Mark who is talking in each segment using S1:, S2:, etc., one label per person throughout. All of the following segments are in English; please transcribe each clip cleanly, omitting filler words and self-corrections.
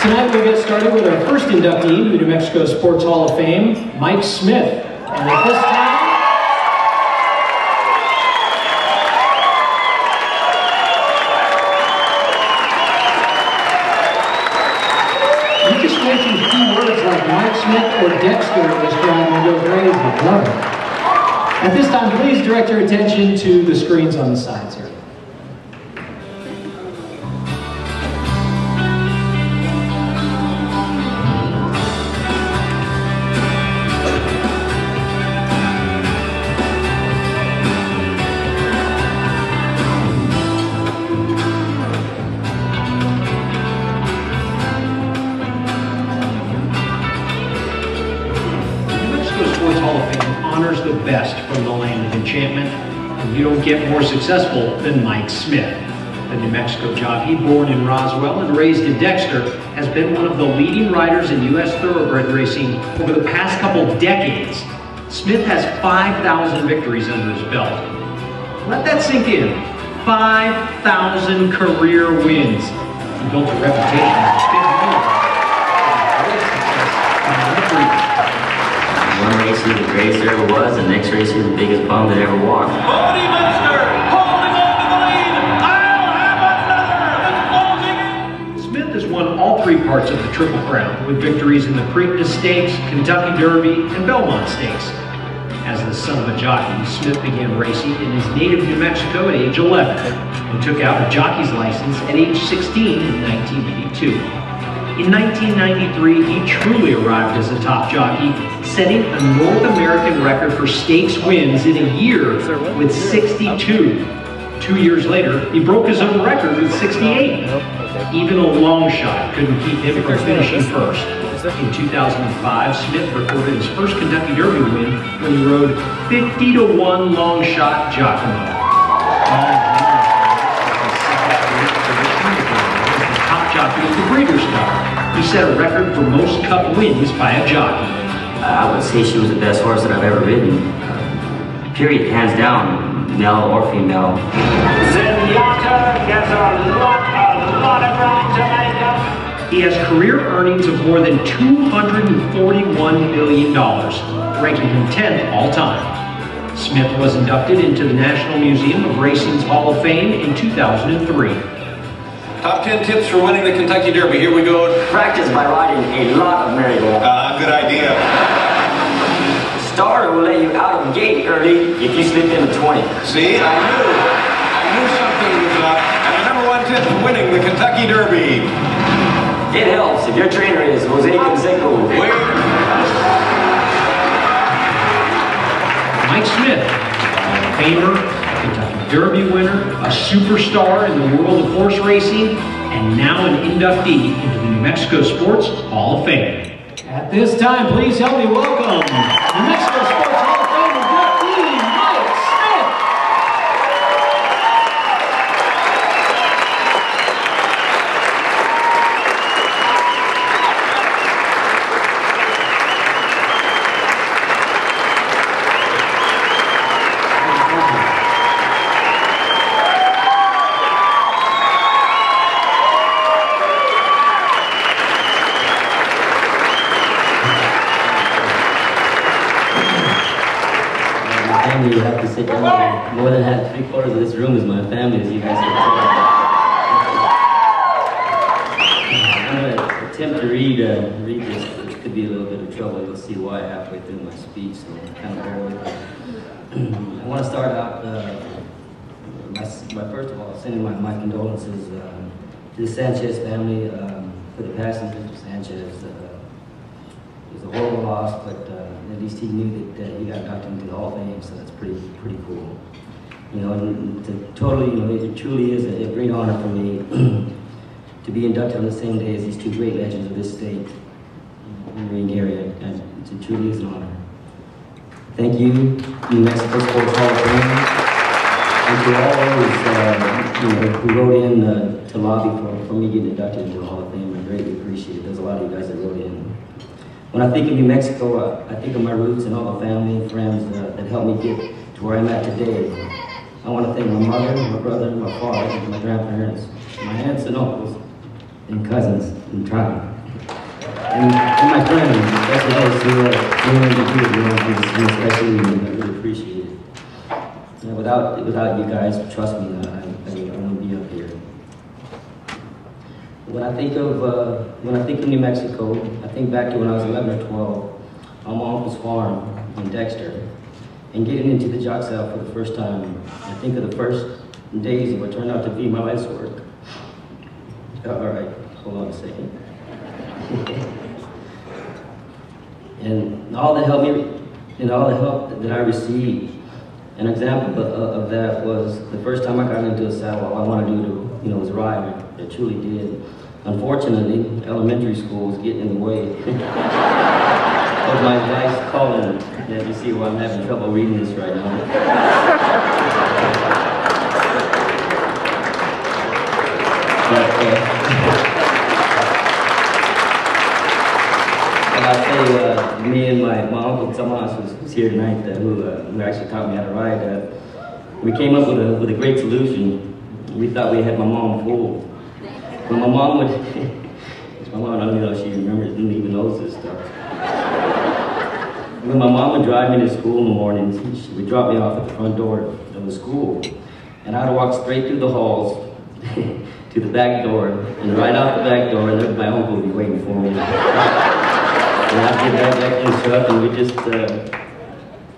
S1: Tonight we'll get started with our first inductee to the New Mexico Sports Hall of Fame, Mike Smith. And at this time, you just mentioned key words like Mike Smith or Dexter in this crowd and go crazy. Love it. At this time, please direct your attention to the screens on the sides here. Hall of Fame honors the best from the land of enchantment, and you don't get more successful than Mike Smith. The New Mexico jockey, born in Roswell and raised in Dexter, has been one of the leading riders in U.S. thoroughbred racing over the past couple decades. Smith has 5,000 victories under his belt. Let that sink in. 5,000 career wins. He built a reputation as a big
S2: One race he was the greatest there ever was, the next race he was the biggest bum that ever walked.
S3: Holding on to the lead. I'll have another.
S1: Smith has won all three parts of the Triple Crown, with victories in the Preakness Stakes, Kentucky Derby, and Belmont Stakes. As the son of a jockey, Smith began racing in his native New Mexico at age 11 and took out a jockey's license at age 16 in 1982. In 1993, he truly arrived as a top jockey, setting a North American record for stakes wins in a year with 62. 2 years later, he broke his own record with 68. Even a long shot couldn't keep him from finishing first. In 2005, Smith recorded his first Kentucky Derby win when he rode 50-to-1 long shot Giacomo. Top jockey of the Breeders' Cup. He set a record for most Cup wins by a jockey.
S2: I would say she was the best horse that I've ever ridden. Period, hands down, male or female.
S3: Zenyatta gets a lot of ground to make up.
S1: He has career earnings of more than $241 million, ranking him 10th all time. Smith was inducted into the National Museum of Racing's Hall of Fame in 2003.
S4: Top 10 tips for winning the Kentucky Derby. Here we go.
S2: Practice by riding a lot of merry-go.
S4: Good idea.
S2: Starter will let you out of the gate early if you slip in a 20.
S4: See, I knew something was up. And the number 1 tip for winning the Kentucky Derby.
S2: It helps if your trainer is Jose Canseco.
S1: Mike Smith, Hall of Famer, Kentucky Derby winner, a superstar in the world of horse racing, and now an inductee into the New Mexico Sports Hall of Fame. At this time, please help me welcome New Mexico Sports Hall of Fame inductee, Mike Smith.
S2: You have to sit down. More than half, 3/4 of this room is my family, as you guys can see. I'm going to attempt to read this, which could be a little bit of trouble. You'll see why halfway through my speech, so kind of bear with me. I want to start out by first of all sending my condolences to the Sanchez family for the passing of Mr. Sanchez. It was a horrible loss, but at least he knew that he got inducted into the Hall of Fame, so that's pretty cool. You know, and it truly is a great honor for me to be inducted on the same day as these two great legends of this state, Henry and Gary. It truly is an honor. Thank you, New Mexico Sports Hall of Fame. Thank you all those who wrote in to lobby for me getting inducted into the Hall of Fame. I greatly appreciate it. There's a lot of you guys that wrote in. When I think of New Mexico, I think of my roots and all the family and friends that helped me get to where I'm at today. I want to thank my mother, my brother, my father, my grandparents, my aunts and uncles, and cousins in Triumph. and my friends, especially those who are willing to do it, and especially me, I really appreciate it. Without you guys, trust me, I wouldn't be up here. When I think of New Mexico, I think back to when I was 11 or 12 on my uncle's farm in Dexter, and getting into the jock cell for the first time. I think of the first days of what turned out to be my life's work. All right, hold on a second. And all the help that I received. An example of that was the first time I got into a saddle. All I wanted to do was ride. I truly did. Unfortunately, elementary school was getting in the way of my life's calling. Yeah, you see why I'm having trouble reading this right now. But I'll tell you, me and my uncle Tomas, who's here tonight, who actually taught me how to ride, we came up with a great solution. We thought we had my mom fooled. When my mom would, my mom, I don't know if she didn't even knows this stuff. When my mom would drive me to school in the mornings, she would drop me off at the front door of the school, and I'd walk straight through the halls to the back door, and right out the back door, and there my uncle would be waiting for me. And I'd get back in the truck, and we just,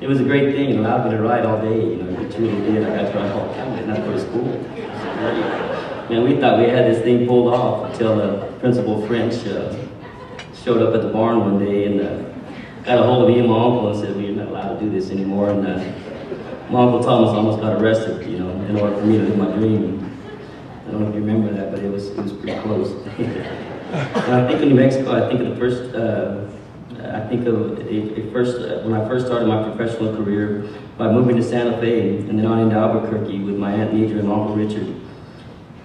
S2: it was a great thing. It allowed me to ride all day, it truly did. I got to ride all the time, and not go to school. Man, we thought we had this thing pulled off until Principal French showed up at the barn one day and got a hold of me and my uncle and said, "Well, you're not allowed to do this anymore." And my Uncle Thomas almost got arrested, in order for me to live my dream. I don't know if you remember that, but it was pretty close. When I think of New Mexico, I think of the first, when I first started my professional career by moving to Santa Fe and then on into Albuquerque with my Aunt Deidre and Uncle Richard,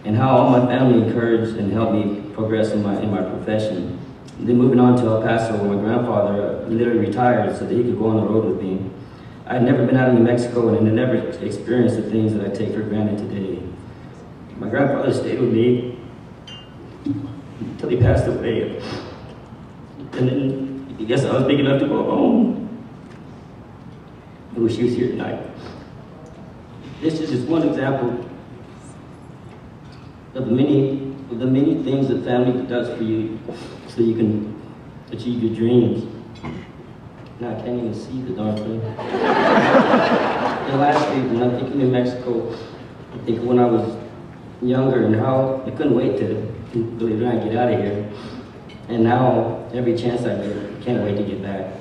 S2: and how all my family encouraged and helped me progress in my profession. Then moving on to El Paso, where my grandfather literally retired so that he could go on the road with me. I had never been out of New Mexico and had never experienced the things that I take for granted today. My grandfather stayed with me until he passed away. And then I guess I was big enough to go home. I wish he was here tonight. This is just one example of the many things that family does for you so you can achieve your dreams. Now I can't even see the darn thing. And lastly, when I think of New Mexico, I think of when I was younger and how I couldn't wait to really try and get out of here. And now, every chance I get, I can't wait to get back.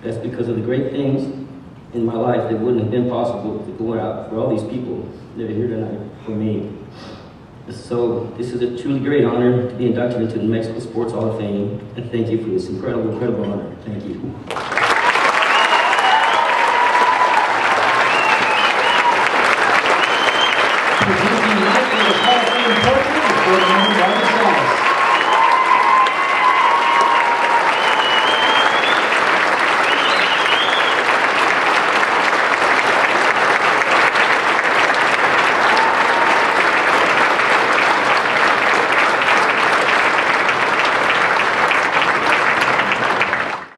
S2: That's because of the great things in my life that wouldn't have been possible to go out for all these people that are here tonight for me. So this is a truly great honor to be inducted into the New Mexico Sports Hall of Fame, and thank you for this incredible honor. Thank you.